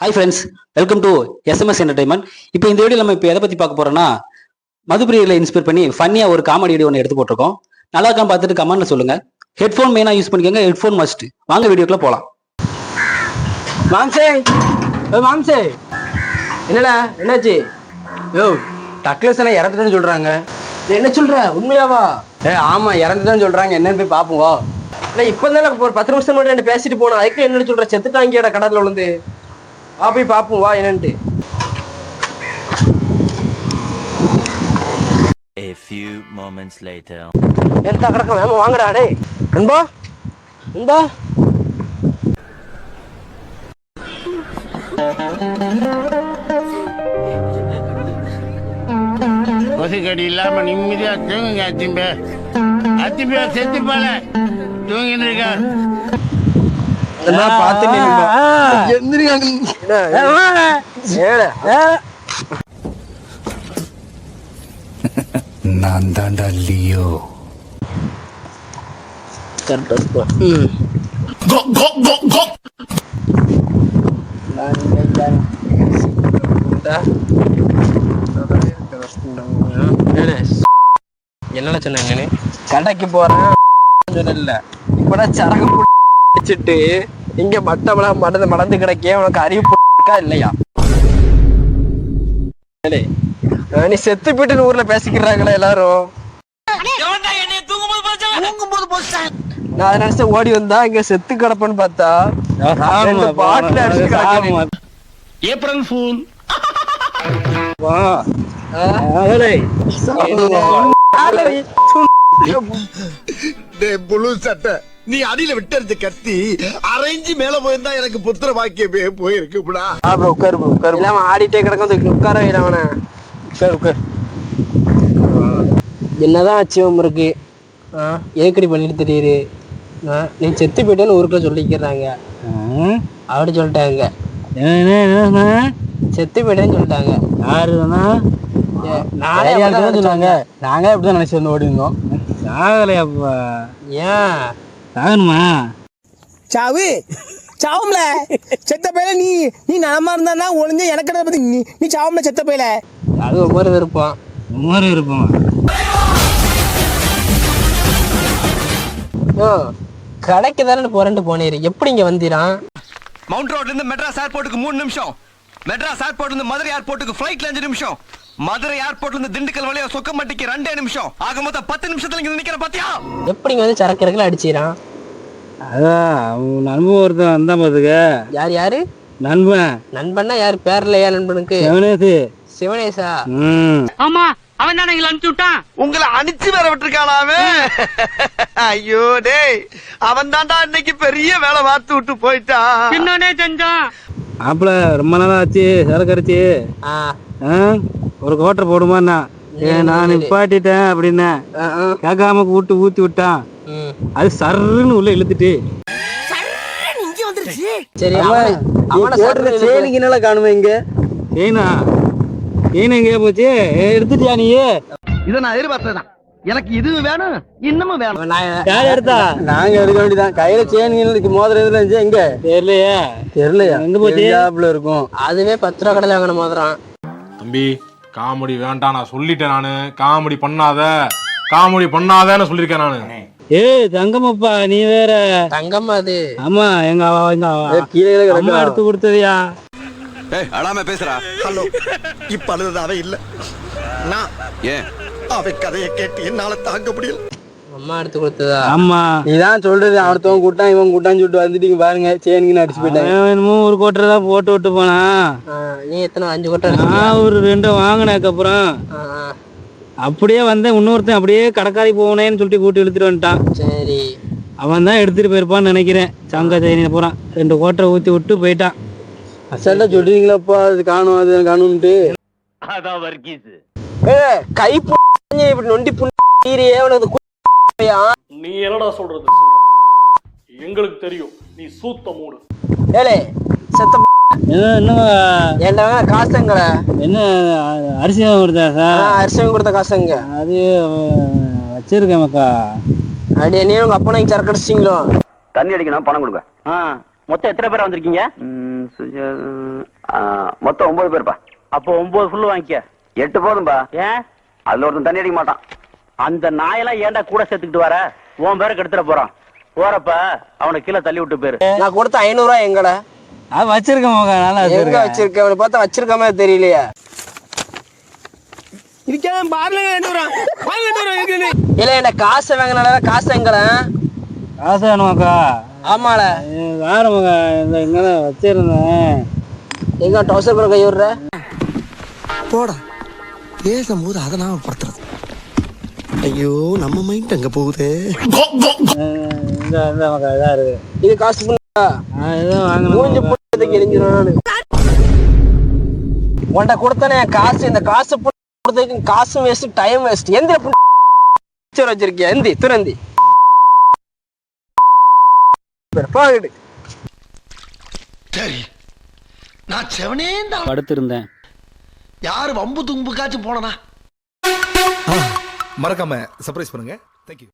Hi friends, welcome to SMS entertainment. இப்போ இந்த video நம்ம இப்போ எதை பற்றி பார்க்க போறோம்னா, மதுப்பிரியர்களை இன்ஸ்பயர் பண்ணி ஃபன்னியாக ஒரு காமெடி வீடியோ ஒன்று எடுத்து போட்டிருக்கோம். நல்லா இருக்கான்னு பார்த்துட்டு கமெண்ட்ல சொல்லுங்க. ஹெட்ஃபோன் மெயினாக யூஸ் பண்ணிக்கோங்க, ஹெட்ஃபோன் மஸ்ட். வாங்க வீடியோக்குள்ள போகலாம். மாம்சே மாம்சே, என்னடா என்னாச்சு? யோ டக்லஸ் இறந்துட்டேன்னு சொல்றாங்க. என்ன சொல்ற, உண்மையாவா? ஆமா, இறந்துட்டேன்னு சொல்றாங்க. என்னன்னு போய் பாப்போம் வா. இல்லை இப்போதானே ஒரு 10 நிமிஷம் மட்டும் என்ன பேசிட்டு போனோம். அதுக்கு என்னன்னு சொல்ற, செத்துட்டாங்கடா கடல்ல விழுந்து. வா போய் பாப்போம் வா என்னன்ட்டு. A few moments later. எடுத்தா கிடக்கும், வேமா வாங்கடா. டேய் நண்பா, நண்பா கொசுக்கடி இல்லாம நிம்மதியா தூங்குங்க. அத்திம்பே செத்து போல தூங்கின்னு இருக்கா. நான் தாண்டா லியோ. என்னடா சொன்னாங்க? கடைக்கு போறேன் சொன்ன. இப்படா சரகு பிடிச்சிட்டு இங்க மட்டமெல்லாம் மடந்து கிடைக்க உனக்கு அறிவு இருக்கா இல்லையா? நீ செத்து போயிட்டு ஊர்ல பேசிக்கிறாங்களே எல்லாரும். நான் அதை நினைச்ச ஓடி வந்தா இங்க செத்து கிடப்பேன்னு பார்த்தா பாட்டுல அடிச்சு ஏப்ரல் ஃபூல். புழு சட்டை, நீ அடியில விட்டு கத்தி அரைஞ்சு மேல போயிருந்தா எனக்கு புத்திர பாக்கியமே போயிருக்குடா. உட்காரு இல்லாம ஆடிட்டே கிடக்கும். உட்கார அவன உட்காரு. என்னதான் அச்சிவம் இருக்கு, ஏக்கடி பண்ணிட்டு தெரியுது. நீ செத்து போயிட்டேன்னு ஊருக்குள்ள சொல்லிக்கிறாங்க. அப்படி சொல்லிட்டாங்க, செத்து போயிட்டேன்னு சொல்லிட்டாங்க. யாரு சொன்னாங்க. நாங்க அப்படிதான் நினைச்சு வந்து ஓடி இருந்தோம். சாகலையாப்பா? ஏன் சாகணுமா? சாவு சாவும்ல செத்த பையில. நீ நலமா இருந்தா ஒளிஞ்ச எனக்கு பத்தி நீ சாவும்ல செத்த பையில. அது ஒவ்வொரு விருப்பம். கடைக்கு தானே போறேன்ட்டு போனீரு, எப்படி இங்க வந்தீரான்? மவுண்ட் ரோட்ல இருந்து மெட்ராஸ் ஏர்போர்ட்டுக்கு 3 நிமிஷம், மெட்ராஸ் ஏர்போர்ட்ல இருந்து மதுரை ஏர்போர்ட்டுக்கு ஃபிளைட்ல 5 நிமிஷம், மதுரை ஏர்போர்ட்ல இருந்து திண்டுக்கல் வழியா சொக்கம்பட்டிக்கு 2 நிமிஷம், ஆக மொத்தம் 10 நிமிஷத்துல இங்க நிக்கிற பாத்தியா? எப்படி இங்க வந்து சரக்கு இறக்கல அடிச்சிரான்? அதான் நண்பன் ஒருத்தன் வந்தான் பாத்துக்க. யாரு நண்பன்னா யாரு? பேர்லையா நண்பனுக்கு? சிவனேசா? ஆமா, அவன் தானே எங்களை அனுப்பிச்சு விட்டான். உங்களை அனுப்பிச்சு வேற விட்டுருக்கானாவே. ஐயோ டேய், அவன் தான்டா இன்னைக்கு பெரிய வேலை பார்த்து விட்டு போயிட்டான். என்னன்னே செஞ்சான்? ஆப்பிள ரொம்ப நாளா ஆச்சு சரக்கு அடிச்சு. ஒரு கோட்டை போடுமான்னா நான் நிப்பாட்டிட்டேன் அப்படின்னு கேட்காம ஊத்தி விட்டான். அது சர்ன்னு உள்ள இழுத்துட்டு சரி சேனிக்கு காணுமே இங்க. ஏனா எங்க போச்சு? எடுத்துட்டியா நீ? இதை நான் எதிர்பார்த்ததான். எனக்கு இது வேணும், இன்னமும் வேணும். யார் எடுத்தா? நாங்க எடுக்க வேண்டியதான். கையில சேனிக்கு மோதிரம் எதுல இருந்துச்சு? எங்க தெரியலையா? எங்க போச்சு? இருக்கும். அதுவே 10 ரூபா கடையில வாங்கின மோதிரம். தம்பி காமெடி வேண்டாம், நான் சொல்லிட்டேன். நானு காமெடி பண்ணாதன்னு சொல்லிருக்கேன் நானு. தங்கம்ப்பா, நீ வேற. தங்கம்மா அது? ஆமா, எங்க கீழே எடுத்து கொடுத்ததியா? அழாம பேசுறா. ஹலோ, இப்ப அழுது அவ இல்ல, நான் ஏன் அவ கதையை கேட்டு என்னால தாங்க முடியல. அம்மா எடுத்து கொடுத்ததா? ஆமா, நீதான் சொல்றது. அடுத்தவன் கூட்டான் இவன் கூட்டான்னு சொல்லிட்டு வந்துட்டீங்க பாருங்க. சேனிக்கு அடிச்சு போயிட்டேன். என்னமோ ஒரு கோட்டை தான் போட்டு விட்டு போனா. நீ எத்தனை? 5 கோட்டை? நான் ஒரு 2 வாங்கினதுக்கு அப்புறம் அப்படியே வந்தேன். இன்னொருத்தன் அப்படியே கடைக்காரி போனேன்னு சொல்லிட்டு கூட்டி இழுத்துட்டு வந்துட்டான். சரி, அவன் தான் எடுத்துட்டு போயிருப்பான்னு நினைக்கிறேன். சங்க சைனில போறான். 2 கோட்டை ஊத்தி விட்டு போயிட்டான். அசல்ல சொல்றீங்களாப்பா, அது காணும் அது காணும்ட்டு. அதான் வர்க்கீஸ் கை இப்படி நொண்டி புண்ணியே உனக்கு. நீ என்னடா சொல்றது? எங்களுக்கு தெரியும், நீ சூத்த மூடு. ஏலே செத்த என்ன காசுங்களை என்ன அரிசி கொடுத்தா சார்? அரிசி கொடுத்த காசுங்க அது வச்சிருக்கேன் மக்கா. அடி நீ உங்க அப்பா சரக்கு அடிச்சிங்களோ? தண்ணி அடிக்கணும், பணம் கொடுங்க. மொத்தம் எத்தனை பேர் வந்திருக்கீங்க? மொத்தம் 9 பேருப்பா. அப்போ 9 ஃபுல்லு வாங்கிக்க. 8 போதும்பா. ஏன்? அதுல ஒருத்தன் தண்ணி அடிக்க மாட்டான். அந்த நாயெல்லாம் ஏன்டா கூட சேர்த்துக்கிட்டு வர? உன் பேரை கெடுத்துட போறான். போறப்ப அவனை கீழே தள்ளி விட்டு போயிரு. நான் கொடுத்த 500 ரூபாய் எங்கடா? அது வச்சிருக்கேன் நல்லா எங்க வச்சிருக்க? அவனை பார்த்தா வச்சிருக்காம தெரியலையா? இதுக்கே பார்ல 200 ரூபா இல்ல என்ன காசை வாங்கினால காசு எங்கடா? காசு வேணுமாக்கா? ஆமால வேற மக இந்த இங்கே வச்சிருந்தேன். எங்க டவுசர் கூட கை விடுற? போடா பேசும்போது அதை நாம படுத்துறது. ஐயோ நம்ம மைண்ட் அங்க போகுது. இந்த மக இதா இருக்கு. இது காசு பண்ணா இதுதான் வாங்கணும். மூஞ்சி போட்டதுக்கு எரிஞ்சிரும். உன்கிட்ட கொடுத்தானே காசு, இந்த காசு கொடுத்ததுக்கு காசு வேஸ்ட், டைம் வேஸ்ட். எந்த வச்சிருக்கியா? எந்தி துறந்தி போகிட்டு. சரி நான் செவனே படுத்திருந்தேன். யாரு வம்பு தும்புக்காச்சும் போனனா? மறக்காம சர்ப்ரைஸ் பண்ணுங்க. தேங்க்யூ.